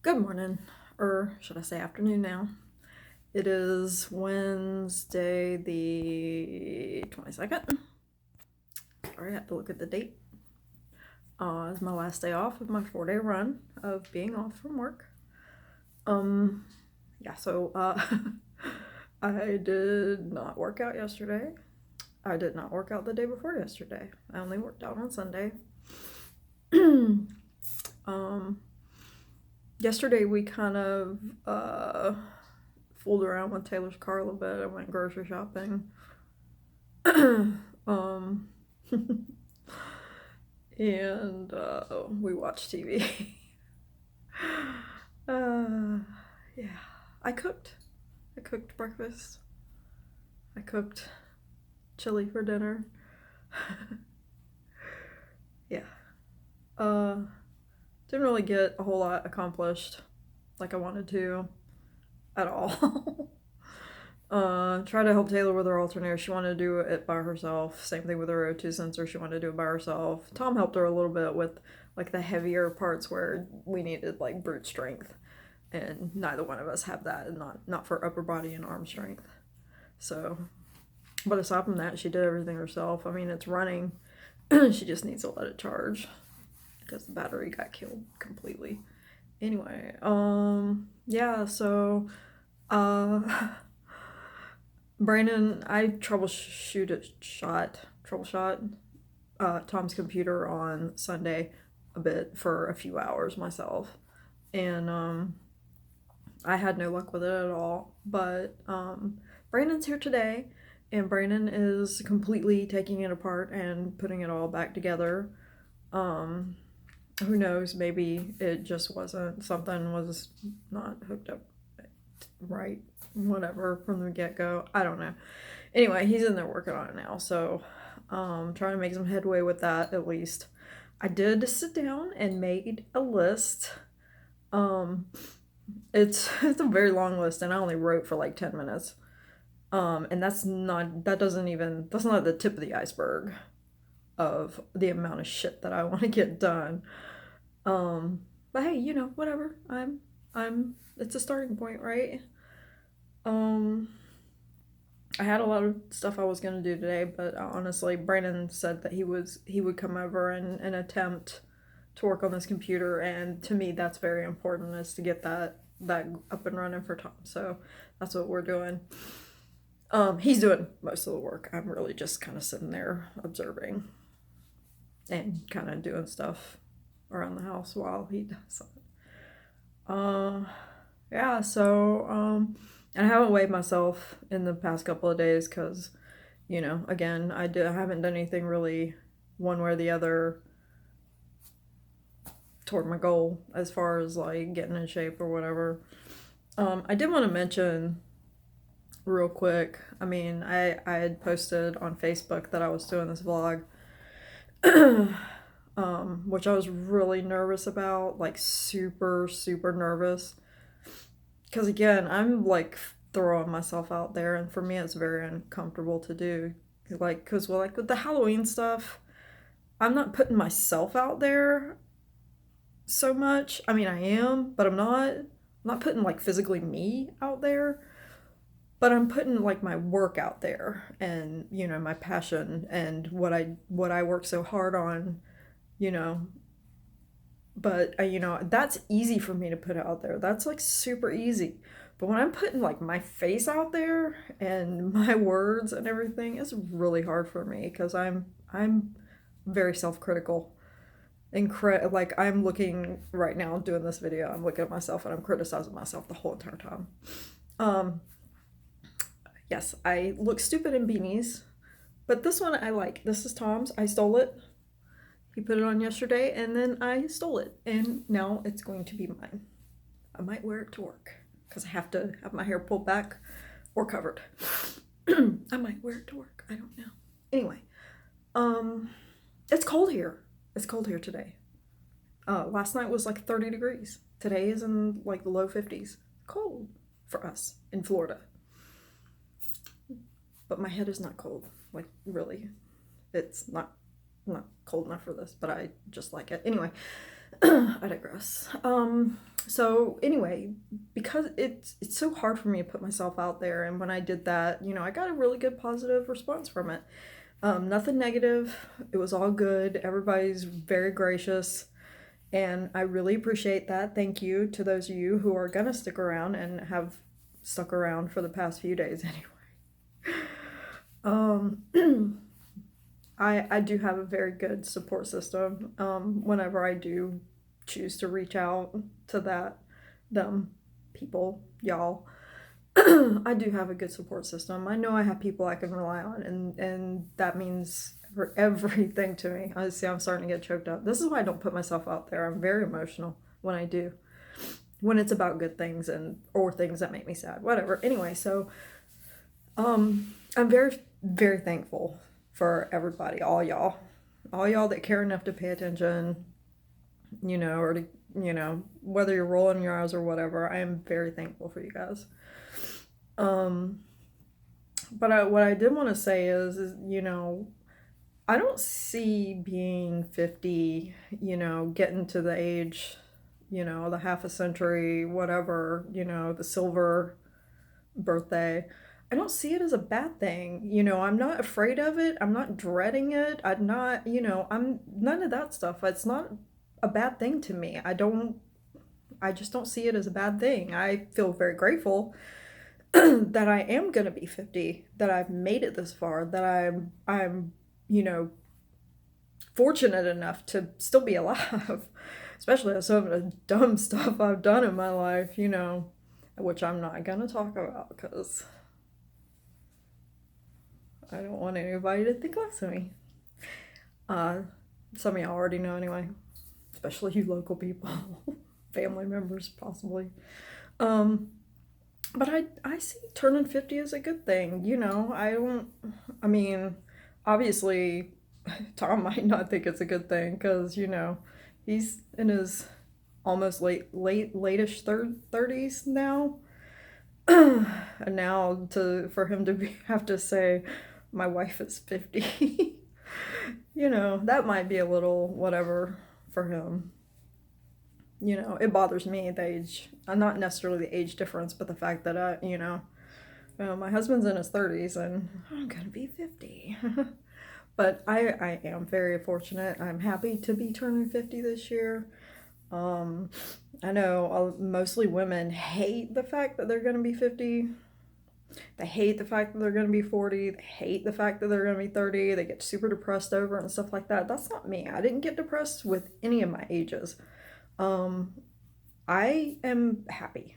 Good morning, or should I say afternoon now. It is Wednesday the 22nd. Sorry, I had to look at the date. It's my last day off of my 4-day run of being off from work. So I did not work out yesterday. I did not work out the day before yesterday. I only worked out on Sunday. Yesterday we kind of fooled around with Taylor's car a little bit. I went grocery shopping. And we watched TV. Yeah. I cooked breakfast. I cooked chili for dinner. Yeah. Didn't really get a whole lot accomplished like I wanted to at all. Tried to help Taylor with her alternator. She wanted to do it by herself. Same thing with her O2 sensor. She wanted to do it by herself. Tom helped her a little bit with like the heavier parts where we needed like brute strength, and neither one of us have that, and not for upper body and arm strength. So, but aside from that, she did everything herself. I mean, it's running. She just needs to let it charge because the battery got killed completely. Anyway, yeah, so Brandon, I troubleshot Tom's computer on Sunday a bit for a few hours myself, and I had no luck with it at all. But Brandon's here today, and Brandon is completely taking it apart and putting it all back together. Who knows, maybe it just wasn't, something was not hooked up right, whatever, from the get-go. I don't know. Anyway, he's in there working on it now, so trying to make some headway with that at least. I did sit down and made a list. It's a very long list, and I only wrote for like 10 minutes. And that's not the tip of the iceberg of the amount of shit that I want to get done. But hey, whatever. It's a starting point, right? I had a lot of stuff I was gonna do today, but honestly, Brandon said that he would come over and attempt to work on this computer, and to me, that's very important, is to get that up and running for Tom. So that's what we're doing. He's doing most of the work. I'm really just kind of sitting there observing and kind of doing stuff around the house while he does it. Yeah, so, and I haven't weighed myself in the past couple of days because, again, I haven't done anything really one way or the other toward my goal as far as like getting in shape or whatever. I did want to mention real quick, I mean, I had posted on Facebook that I was doing this vlog, which I was really nervous about, like super, super nervous. Because again, I'm like throwing myself out there, and for me it's very uncomfortable to do. Like, because like with the Halloween stuff, I'm not putting myself out there so much. I mean, I am, but I'm not putting like physically me out there. But I'm putting like my work out there, and my passion, and what I work so hard on, but that's easy for me to put out there. That's like super easy. But when I'm putting like my face out there and my words and everything, it's really hard for me because I'm very self-critical, and like I'm looking right now doing this video, I'm looking at myself and I'm criticizing myself the whole entire time. Yes, I look stupid in beanies, but this one I like. This is Tom's. I stole it. He put it on yesterday, and then I stole it, and now it's going to be mine. I might wear it to work because I have to have my hair pulled back or covered. I might wear it to work. I don't know. Anyway, it's cold here. It's cold here today. Last night was like 30 degrees. Today is in like the low 50s. Cold for us in Florida. But my head is not cold. Like, really. It's not cold enough for this, but I just like it. Anyway, I digress. So anyway, because it's so hard for me to put myself out there, and when I did that, I got a really good positive response from it. Nothing negative. It was all good. Everybody's very gracious, and I really appreciate that. Thank you to those of you who are gonna stick around and have stuck around for the past few days anyway. Um, I do have a very good support system. Whenever I do choose to reach out to them people, y'all, I do have a good support system. I know I have people I can rely on, and that means for everything to me. I see I'm starting to get choked up. This is why I don't put myself out there. I'm very emotional when I do. When it's about good things or things that make me sad. Whatever. Anyway, so I'm very, very thankful for everybody, all y'all that care enough to pay attention, or to, whether you're rolling your eyes or whatever. I am very thankful for you guys. But what I did want to say is, I don't see being 50, getting to the age, the half a century, whatever, the silver birthday. I don't see it as a bad thing. I'm not afraid of it. I'm not dreading it. I'm not, I'm none of that stuff. It's not a bad thing to me. I just don't see it as a bad thing. I feel very grateful that I am going to be 50, that I've made it this far, that I'm, fortunate enough to still be alive, especially with some of the dumb stuff I've done in my life, which I'm not going to talk about because I don't want anybody to think less of me. Some of y'all already know anyway, especially you local people, family members possibly. But I see turning 50 as a good thing, I mean, obviously Tom might not think it's a good thing because, he's in his almost latish 30s now. And now for him to have to say my wife is 50, that might be a little whatever for him. It bothers me the age, not necessarily the age difference, but the fact that my husband's in his 30s and I'm gonna be 50. But I am very fortunate. I'm happy to be turning 50 this year. I know mostly women hate the fact that they're gonna be 50. They hate the fact that they're going to be 40. They hate the fact that they're going to be 30. They get super depressed over it and stuff like that. That's not me. I didn't get depressed with any of my ages. I am happy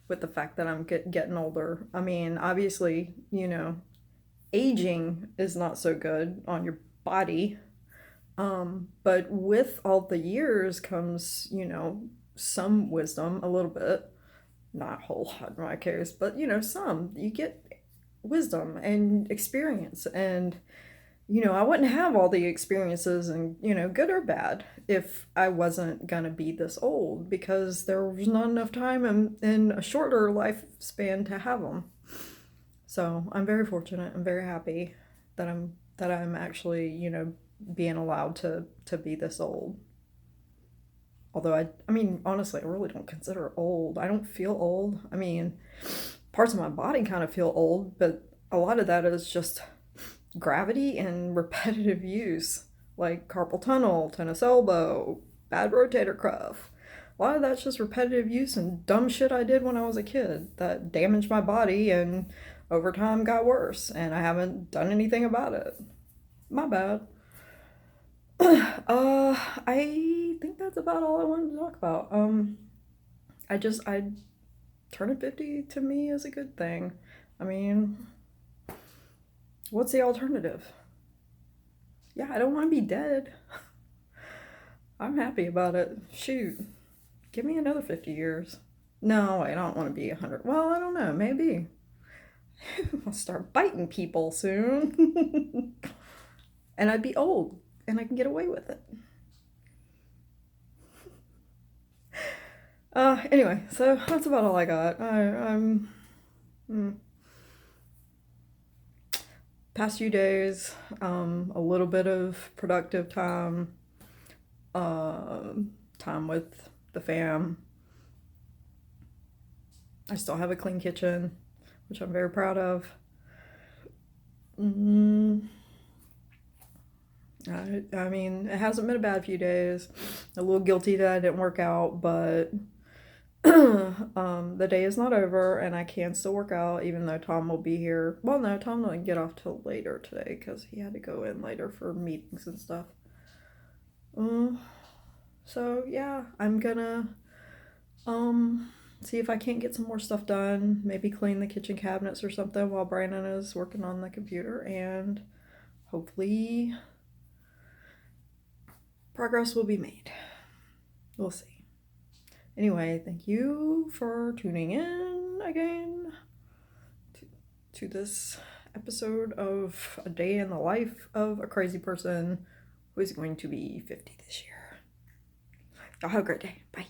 with the fact that I'm getting older. I mean, obviously, aging is not so good on your body. But with all the years comes, some wisdom, a little bit. Not a whole lot in my case, but some. You get wisdom and experience, and I wouldn't have all the experiences and good or bad if I wasn't gonna be this old, because there was not enough time in a shorter lifespan to have them. So I'm very fortunate. I'm very happy that I'm actually being allowed to be this old. Although I mean, honestly, I really don't consider it old. I don't feel old. I mean, parts of my body kind of feel old, but a lot of that is just gravity and repetitive use, like carpal tunnel, tennis elbow, bad rotator cuff. A lot of that's just repetitive use and dumb shit I did when I was a kid that damaged my body and over time got worse, and I haven't done anything about it. My bad. I think that's about all I wanted to talk about. I turning 50 to me is a good thing. I mean, what's the alternative? Yeah, I don't want to be dead. I'm happy about it. Shoot, give me another 50 years. No, I don't want to be 100. Well, I don't know, maybe. I'll start biting people soon. And I'd be old, and I can get away with it. Anyway, so that's about all I got. Past few days, a little bit of productive time, time with the fam. I still have a clean kitchen, which I'm very proud of. I mean, it hasn't been a bad few days. A little guilty that I didn't work out, but the day is not over and I can still work out even though Tom will be here. Well, no, Tom didn't get off till later today because he had to go in later for meetings and stuff. So yeah, I'm gonna see if I can't get some more stuff done. Maybe clean the kitchen cabinets or something while Brandon is working on the computer, and hopefully progress will be made. We'll see. Anyway, thank you for tuning in again to this episode of A Day in the Life of a Crazy Person who is going to be 50 this year. Y'all have a great day. Bye.